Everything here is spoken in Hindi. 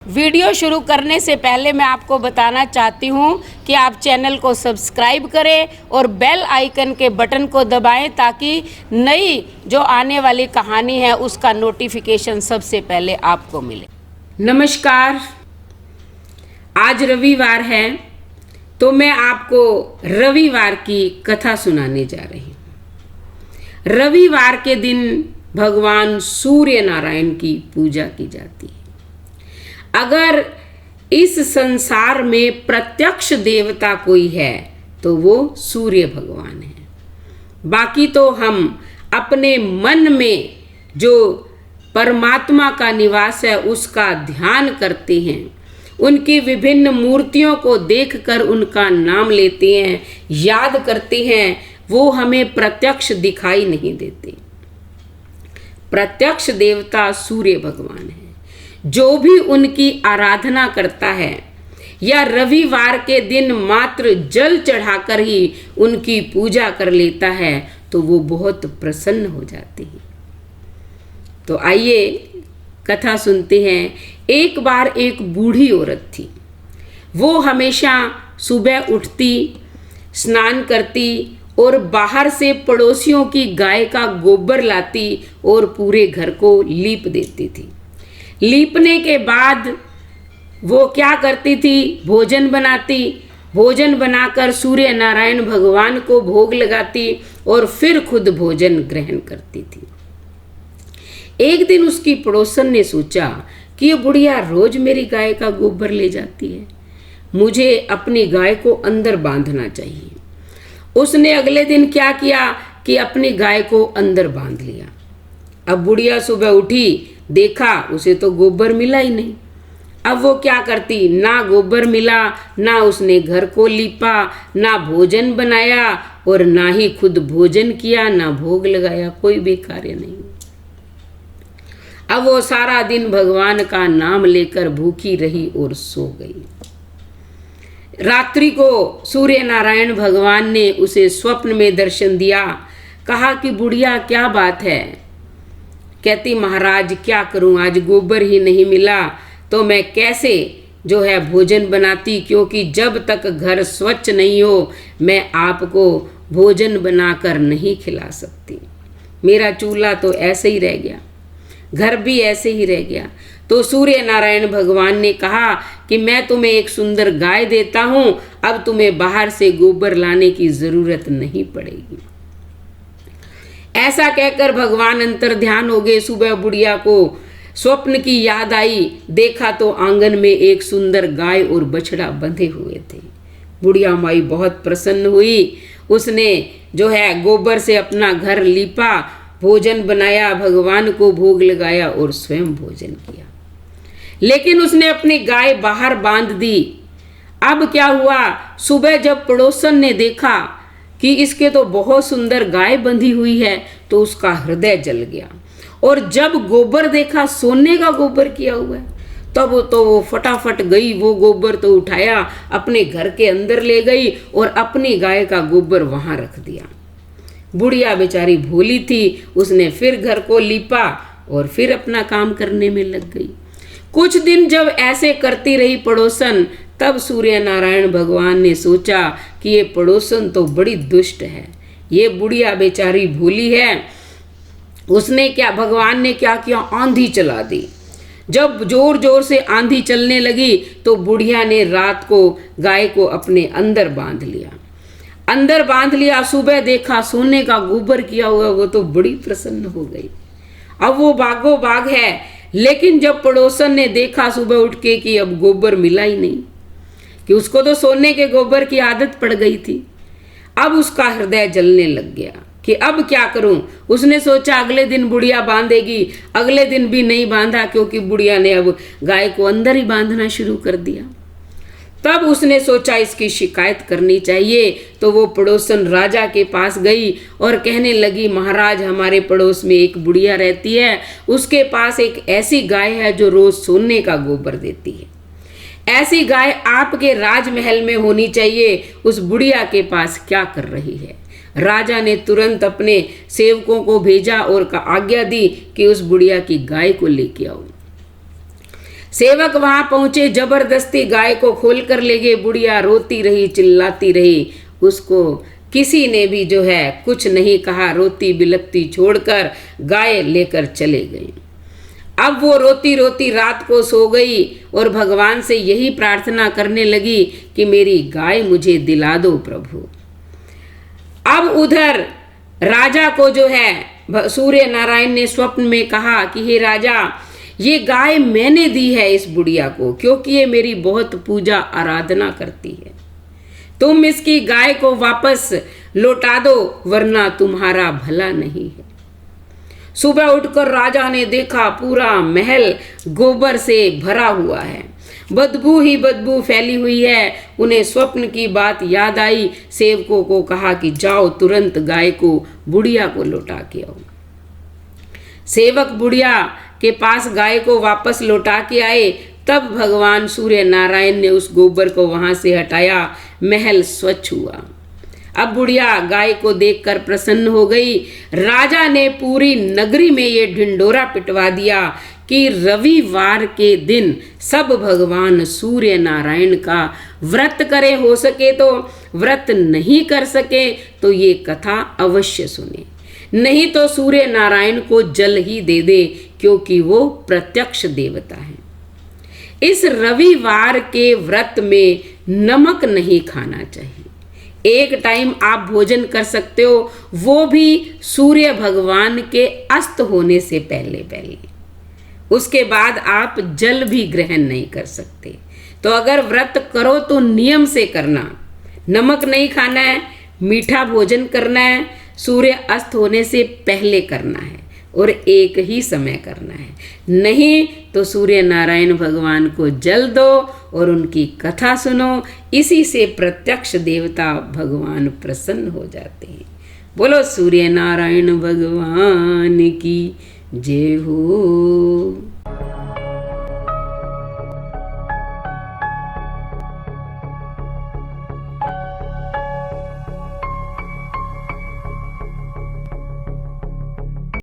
वीडियो शुरू करने से पहले मैं आपको बताना चाहती हूँ कि आप चैनल को सब्सक्राइब करें और बेल आइकन के बटन को दबाएं ताकि नई जो आने वाली कहानी है उसका नोटिफिकेशन सबसे पहले आपको मिले। नमस्कार, आज रविवार है तो मैं आपको रविवार की कथा सुनाने जा रही हूँ। रविवार के दिन भगवान सूर्य नारायण की पूजा की जाती है। अगर इस संसार में प्रत्यक्ष देवता कोई है तो वो सूर्य भगवान है। बाकी तो हम अपने मन में जो परमात्मा का निवास है उसका ध्यान करते हैं, उनकी विभिन्न मूर्तियों को देखकर उनका नाम लेते हैं, याद करते हैं, वो हमें प्रत्यक्ष दिखाई नहीं देते। प्रत्यक्ष देवता सूर्य भगवान है। जो भी उनकी आराधना करता है या रविवार के दिन मात्र जल चढ़ाकर ही उनकी पूजा कर लेता है तो वो बहुत प्रसन्न हो जाते हैं। तो आइए कथा सुनते हैं। एक बार एक बूढ़ी औरत थी। वो हमेशा सुबह उठती, स्नान करती और बाहर से पड़ोसियों की गाय का गोबर लाती और पूरे घर को लीप देती थी। लीपने के बाद वो क्या करती थी, भोजन बनाती, भोजन बनाकर सूर्य नारायण भगवान को भोग लगाती और फिर खुद भोजन ग्रहण करती थी। एक दिन उसकी पड़ोसन ने सोचा कि ये बुढ़िया रोज मेरी गाय का गोबर ले जाती है, मुझे अपनी गाय को अंदर बांधना चाहिए। उसने अगले दिन क्या किया कि अपनी गाय को अंदर बांध लिया। अब बुढ़िया सुबह उठी, देखा उसे तो गोबर मिला ही नहीं। अब वो क्या करती, ना गोबर मिला, ना उसने घर को लीपा, ना भोजन बनाया और ना ही खुद भोजन किया, ना भोग लगाया, कोई भी कार्य नहीं। अब वो सारा दिन भगवान का नाम लेकर भूखी रही और सो गई। रात्रि को सूर्य नारायण भगवान ने उसे स्वप्न में दर्शन दिया। कहा कि बुढ़िया क्या बात है? कहती, महाराज क्या करूं, आज गोबर ही नहीं मिला तो मैं कैसे जो है भोजन बनाती, क्योंकि जब तक घर स्वच्छ नहीं हो मैं आपको भोजन बनाकर नहीं खिला सकती। मेरा चूल्हा तो ऐसे ही रह गया, घर भी ऐसे ही रह गया। तो सूर्य नारायण भगवान ने कहा कि मैं तुम्हें एक सुंदर गाय देता हूं, अब तुम्हें बाहर से गोबर लाने की जरूरत नहीं पड़ेगी। ऐसा कहकर भगवान अंतर ध्यान हो गए। सुबह बुढ़िया को स्वप्न की याद आई, देखा तो आंगन में एक सुंदर गाय और बछड़ा बंधे हुए थे। बुढ़िया माई बहुत प्रसन्न हुई। उसने जो है गोबर से अपना घर लीपा, भोजन बनाया, भगवान को भोग लगाया और स्वयं भोजन किया। लेकिन उसने अपनी गाय बाहर बांध दी। अब क्या हुआ, सुबह जब पड़ोसन ने देखा कि इसके तो बहुत सुंदर गाय बंधी हुई है तो उसका हृदय जल गया। और जब गोबर देखा, सोने का गोबर किया हुआ है, तब तो वो फटाफट गई, वो गोबर तो उठाया, अपने घर के अंदर ले गई और अपनी गाय का गोबर वहां रख दिया। बुढ़िया बेचारी भोली थी, उसने फिर घर को लीपा और फिर अपना काम करने में लग गई। कुछ दिन जब ऐसे करती रही पड़ोसन, तब सूर्य नारायण भगवान ने सोचा कि ये पड़ोसन तो बड़ी दुष्ट है, ये बुढ़िया बेचारी भोली है। उसने क्या, भगवान ने क्या किया, आंधी चला दी। जब जोर जोर से आंधी चलने लगी तो बुढ़िया ने रात को गाय को अपने अंदर बांध लिया। अंदर बांध लिया, सुबह देखा सोने का गोबर किया हुआ, वो तो बड़ी प्रसन्न हो गई। अब वो भागो भाग है। लेकिन जब पड़ोसन ने देखा सुबह उठ के कि अब गोबर मिला ही नहीं, कि उसको तो सोने के गोबर की आदत पड़ गई थी, अब उसका हृदय जलने लग गया कि अब क्या करूं। उसने सोचा अगले दिन बुढ़िया बांधेगी, अगले दिन भी नहीं बांधा, क्योंकि बुढ़िया ने अब गाय को अंदर ही बांधना शुरू कर दिया। तब उसने सोचा इसकी शिकायत करनी चाहिए। तो वो पड़ोसन राजा के पास गई और कहने लगी, महाराज हमारे पड़ोस में एक बुढ़िया रहती है, उसके पास एक ऐसी गाय है जो रोज सोने का गोबर देती है। ऐसी गाय आपके राजमहल में होनी चाहिए, उस बुढ़िया के पास क्या कर रही है? राजा ने तुरंत अपने सेवकों को भेजा और आज्ञा दी कि उस बुढ़िया की गाय को लेके आओ। सेवक वहां पहुंचे, जबरदस्ती गाय को खोल कर ले गए। बुढ़िया रोती रही, चिल्लाती रही, उसको किसी ने भी जो है कुछ नहीं कहा। रोती बिलखती छोड़कर गाय लेकर चले गई। अब वो रोती रोती रात को सो गई और भगवान से यही प्रार्थना करने लगी कि मेरी गाय मुझे दिला दो प्रभु। अब उधर राजा को जो है सूर्य नारायण ने स्वप्न में कहा कि हे राजा, ये गाय मैंने दी है इस बुढ़िया को, क्योंकि ये मेरी बहुत पूजा आराधना करती है। तुम इसकी गाय को वापस लौटा दो, वरना तुम्हारा भला नहीं है। सुबह उठकर राजा ने देखा पूरा महल गोबर से भरा हुआ है, बदबू ही बदबू फैली हुई है। उन्हें स्वप्न की बात याद आई। सेवकों को कहा कि जाओ तुरंत गाय को बुढ़िया को लौटा के आओ। सेवक बुढ़िया के पास गाय को वापस लौटा के आए। तब भगवान सूर्य नारायण ने उस गोबर को वहां से हटाया, महल स्वच्छ हुआ। अब बुढ़िया गाय को देखकर प्रसन्न हो गई। राजा ने पूरी नगरी में ये ढिंडोरा पिटवा दिया कि रविवार के दिन सब भगवान सूर्य नारायण का व्रत करें, हो सके तो व्रत नहीं कर सके तो ये कथा अवश्य सुने, नहीं तो सूर्य नारायण को जल ही दे दे, क्योंकि वो प्रत्यक्ष देवता है। इस रविवार के व्रत में नमक नहीं खाना चाहिए। एक टाइम आप भोजन कर सकते हो, वो भी सूर्य भगवान के अस्त होने से पहले पहले। उसके बाद आप जल भी ग्रहण नहीं कर सकते। तो अगर व्रत करो तो नियम से करना, नमक नहीं खाना है, मीठा भोजन करना है, सूर्य अस्त होने से पहले करना है और एक ही समय करना है। नहीं तो सूर्य नारायण भगवान को जल दो और उनकी कथा सुनो। इसी से प्रत्यक्ष देवता भगवान प्रसन्न हो जाते हैं। बोलो सूर्य नारायण भगवान की जय हो।